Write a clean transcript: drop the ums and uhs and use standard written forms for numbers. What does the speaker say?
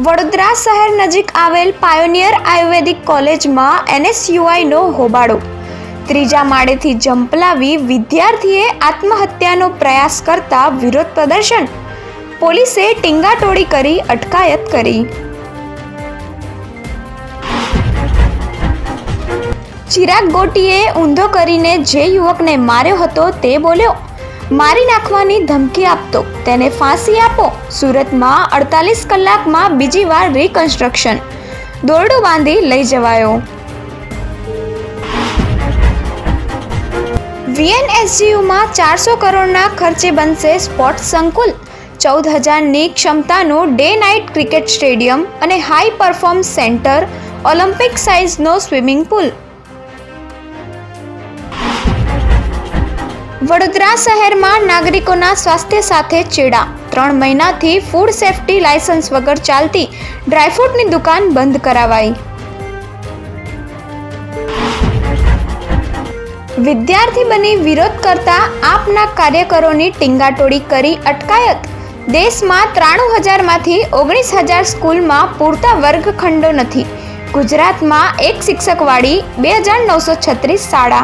વડોદરા શહેર નજીક આવેલ પાયોનિયર આયુર્વેદિક કોલેજમાં NSUIનો હોબાળો। ત્રીજા માળેથી જંપલાવી વિદ્યાર્થીએ આત્મહત્યાનો પ્રયાસ કરતા વિરોધ પ્રદર્શન। પોલીસે ટીંગાટોળી કરી અટકાયત કરી। ચિરાગ ગોટીએ ઊંધો કરીને જે યુવકને માર્યો હતો તે બોલ્યો, મારી નાખવાની ધમકી આપતો તેને ફાંસી આપો। સુરતમાં 48 કલાકમાં બીજી વાર રિકન્સ્ટ્રક્શન, દોરડું બાંધી લઈ જવાયો। VNSGUમાં 400 કરોડના ખર્ચે બનશે સ્પોર્ટ્સ સંકુલ। 14,000ની ક્ષમતાનું ડે નાઇટ ક્રિકેટ સ્ટેડિયમ અને હાઈ પરફોર્મન્સ સેન્ટર, ઓલિમ્પિક સાઇઝનો સ્વિમિંગ પુલ। વડોદરા શહેરમાં નાગરિકોના સ્વાસ્થ્ય સાથે ચેડા। 3 મહિનાથી ફૂડ સેફ્ટી લાયસન્સ વગર ચાલતી ડ્રાયફ્રૂટની દુકાન બંધ કરાવાઈ। વિદ્યાર્થી બની વિરોધ કરતા આપના કાર્યકરોની ટીંગાટોળી કરી અટકાયત। દેશમાં 93,000માંથી 19,000 સ્કૂલમાં પૂરતા વર્ગખંડો નથી। ગુજરાતમાં એક શિક્ષકવાળી 2,936 શાળા।